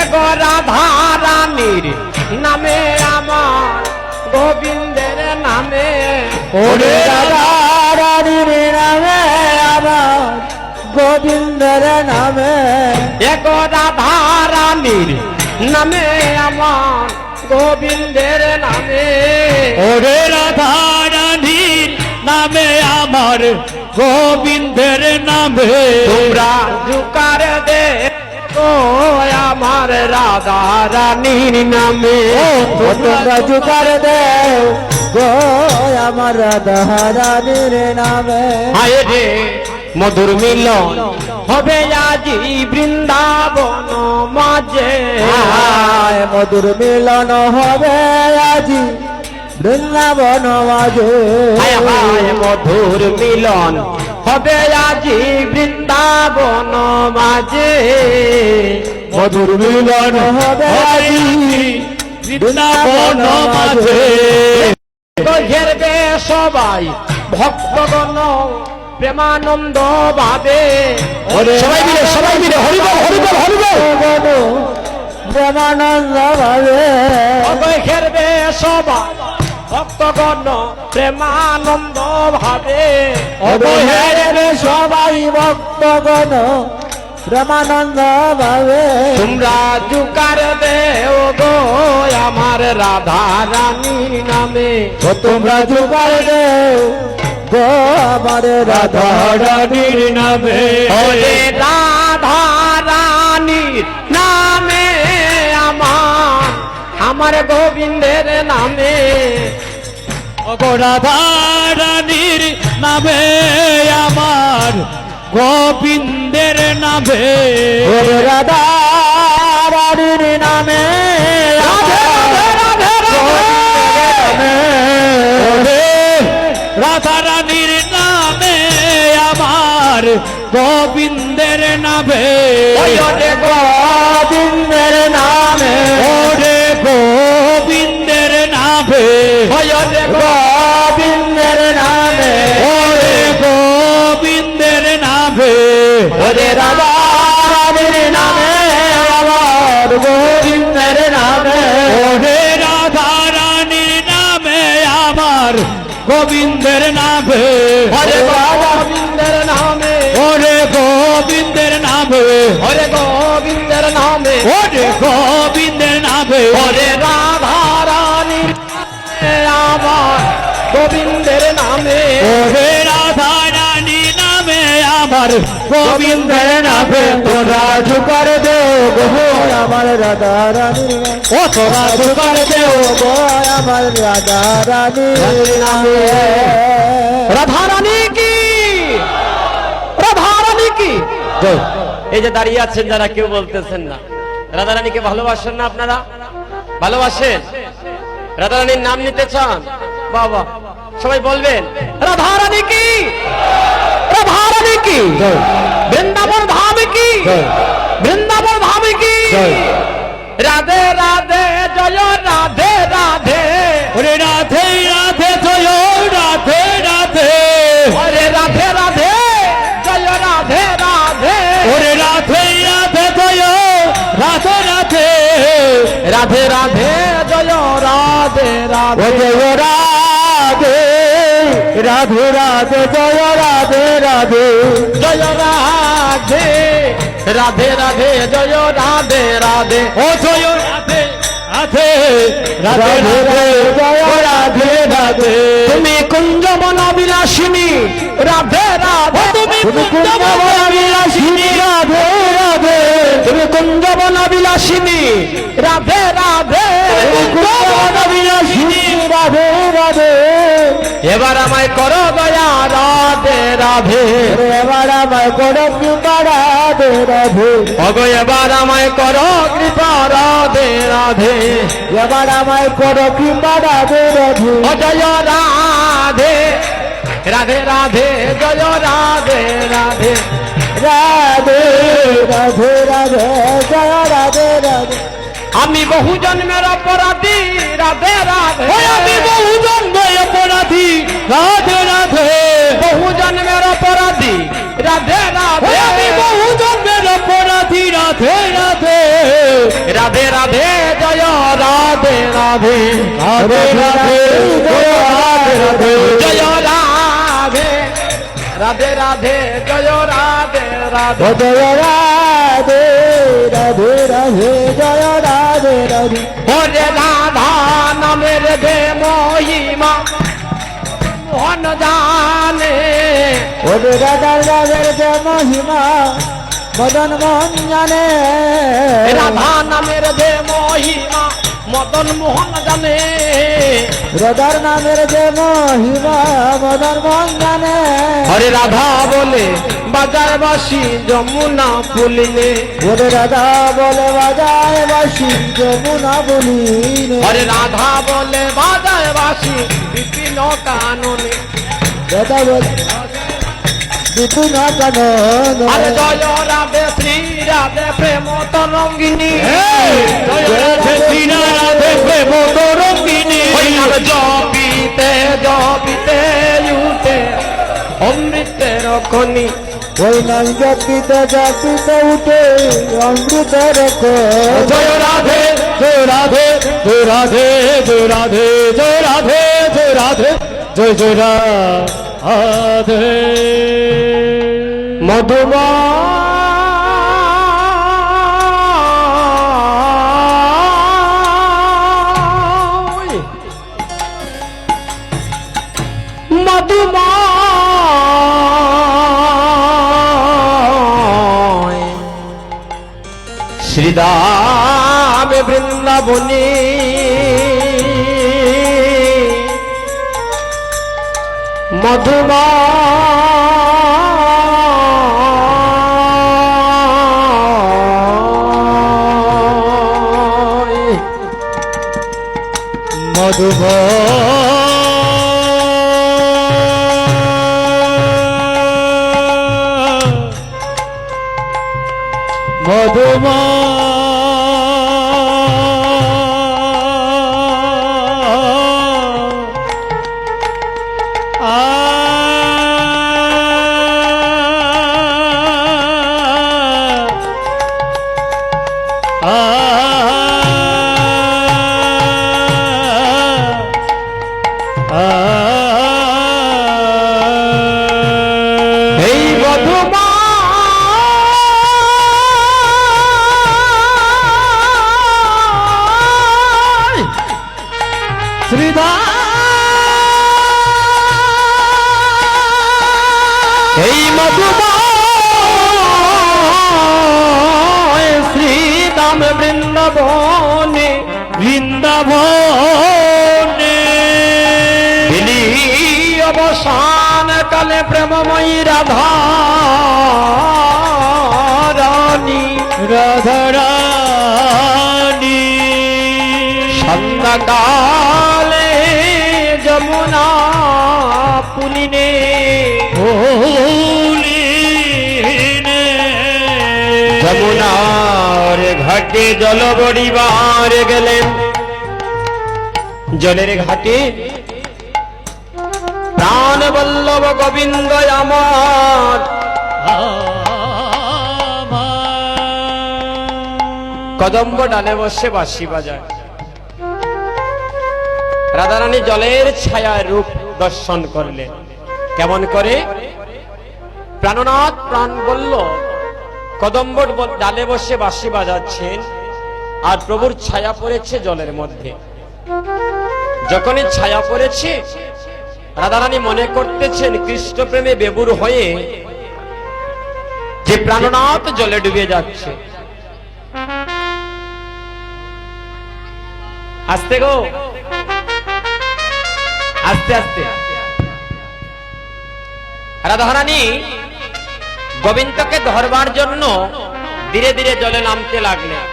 গো রাধা রানীর নামে আমার গোবিন্দের নামে ওরে রাধা রানীর নামে আমার গোবিন্দের নামে গো রাধা রানীর নামে আমার গোবিন্দের নামে ওরে রাধা রানীর নামে আমার গোবিন্দের নামে তোমরা জুকার দে ও আমার রাধা রানীর নামে তোমরা জুকার দেও গো আমার রাধা রানীর নামে হায় রে মধুর মিলন হবে আজি বৃন্দাবন মাঝে হায় মধুর মিলন হবে আজি বৃন্দাবন মাঝে হায় হায় মধুর মিলন হবে আজি বৃন্দাবন মাঝে মধুর মিলন হবে আজি বৃন্দাবন মাঝে ঘেরবে সবাই ভক্তগণ প্রেমানন্দ ভাবে সবাই মিলে হরিবল হরিবল হরিবল প্রেমানন্দ ভাবে ঘেরবে সবাই ভক্তগণ প্রেমানন্দ ভাবে অবহেরে সবাই ভক্তগণ প্রেমানন্দ ভাবে তোমরা জুকার দেও গো আমার রাধা রানীর নামে তোমরা জুগার দেও গো আমার রাধা রানীর নামে ওরে রাধা রানীর নামে আমার গোবিন্দের নামে গো রাধা রানীর নামে আমার গোবিন্দের নামে ওরে রাধা রানীর নামে রাধা রানীর নামে আমার গোবিন্দের নামে ওরে গোবিন্দের নামে ওরে গোবিন্দের নামে ওরে গোবিন্দের নামে ওরে গোবিন্দের নামে ওরে রাধা রানীর নামে আমার গোবিন্দের নামে ওরে রাধা রানীর নামে আমার গোবিন্দের নামে ওরে গোবিন্দের নামে ওরে গোবিন্দের নামে ওরে গোবিন্দের নামে ওরে গোবিন্দের নামে ওরে রাধা রানীর আমার গোবিন্দের নামে ওরে রাধা রানী নামে আমার গোবিন্দের নামে তোরা জুকার দেও গো আমার রাধা রানী ও তোরা জুকার দেও গো আমার রাধা রানী নামে রাধা রানী কি রাধা রানী কি এই যে দাঁড়িয়ে আছেন যারা কেউ বলতেছেন না রাধা রানীকে ভালোবাসেন না আপনারা ভালোবাসেন রাধা রানীর নাম নিতে চান বাবা সবাই বলবেন রাধা রানী কি রাধা রানী কি বৃন্দাবন ধাম কি বৃন্দাবন ধাম কি রাধে রাধে জয় রাধে রাধে ওরে রাধে রাধে জয় রাধে রাধে ওরে রাধে রাধে জয় রাধে রাধে ওরে রাধে রাধে জয় রাধে রাধে রাধে রাধে জয় রাধে রাধে জয় রাধে রাধে রাধে জয় রাধে রাধে জয় রাধে রাধে রাধে জয় রাধে রাধে ও জয় রাধে রাধে রাধে রাধে জয় রাধে রাধে তুমি কুঞ্জবন বিলাসিনী রাধে রাধে তুমি কুঞ্জবন বিলাসিনী রাধে রাধে তুমি কুঞ্জবন বিলাসিনী রাধে রাধে কুঞ্জবন বিলাসিনী রাধে রাধে এবার আমায় করো দয়া রাধে রাধে এবার আমায় করো কৃপা রাধে রাধে অগো এবার আমায় করো কৃপা রাধে রাধে এবার আমায় করো কৃপা রাধে রাধে ও জয় রাধে রাধে রাধে জয় রাধে রাধে রাধে রাধে রাধে জয় রাধে রাধে আমি বহু জন্মের অপরাধী রাধে রাধে আমি বহু জন্মের অপরাধী রাধে রাধে বহু জন্মের অপরাধী রাধে রাধে আমি বহু জন্মের অপরাধী রাধে রাধে রাধে রাধে জয় রাধে রাধে রাধে রাধে জয় রাধে রাধে জয় রাধে রাধে রাধে জয় রাধে রাধে জয় রাধে রাধে রাধে জয় রাধে রাধে ওরে রাধা নামের যে মহিমা মোহন জানে ওরে রাধার রাধের যে মহিমা মদন মোহন জানে রাধা নামের যে মহিমা মদন মোহন জানে রাধার নামের যে মহিমা মদন মোহন জানে হরে রাধা বলে বাজায় বাসি যমুনা পুলিনে ওরে রাধা বলে বাজায় বাসি যমুনা বলিনে হরে রাধা বলে বাজায় বাসি বিপিন কাননে রাধা বলে বিপুল কানন আরে জয় রাধে শ্রী রাধে প্রেম তরঙ্গিনী জয় রাধে শ্রী রাধে প্রেম তরঙ্গিনী ওই নাম জপিতে জপিতে উঠে অমৃতের খনি ওই নাম জপিতে জপিতে উঠে অমৃতের জয় রাধে জয় রাধে জয় রাধে জয় রাধে জয় রাধে জয় রাধে জয় জয় রাধে মধুমা মধুমা শ্রীদাম বৃন্দাবনী মধুমা মধুব মধুমা এই মধুমা শ্রীধা এই মধুমা শ্রীদাম বৃন্দাবনে বৃন্দাবনে বিলি অবসান কালে প্রেমময়ী রাধা রানী রাধারানী সন্ধ্যাকালে যমুনা পুলিনে যমুনার ঘাটে জল বড়িবার গেলেন জলের ঘাটে প্রাণ বল্লভ গোবিন্দ আমার কদম্ব ডালে বসে বাঁশি বাজায় রাধারানী জলের ছায়া রূপ দর্শন করলেন কেমন করে প্রাণনাথ প্রাণ বলল কদম্ব ডালে বসে বাঁশি বাজাচ্ছেন আর প্রভুর ছায়া পড়েছে জলের মধ্যে যখনই ছায়া পড়েছে রাধারানী মনে করতেছেন কৃষ্ণ প্রেমে বেবুর হয়ে যে প্রাণনাথ জলে ডুবে যাচ্ছে আস্তে গো আস্তে আস্তে রাধারানী গোবিন্দকে ধরবার জন্য ধীরে ধীরে জলে নামতে লাগলেন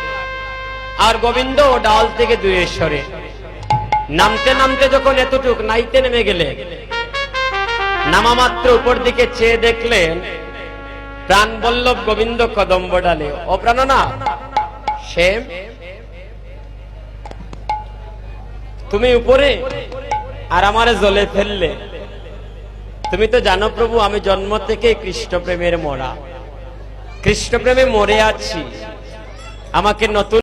আর গোবিন্দ ডাল থেকে দূরে সরে নামতে নামতে যখন এতটুক নাইতে নেমে গেলে নামা মাত্র উপর দিকে চেয়ে দেখলেন প্রাণ বল্লভ গোবিন্দ কদম্ব ডালে ও প্রাণনা সে তুমি উপরে আর আমারে জলে ফেললে তুমি তো জানো প্রভু আমি জন্ম থেকে কৃষ্ণ প্রেমের মরা কৃষ্ণ প্রেমে মরে আছি আমাকে নতুন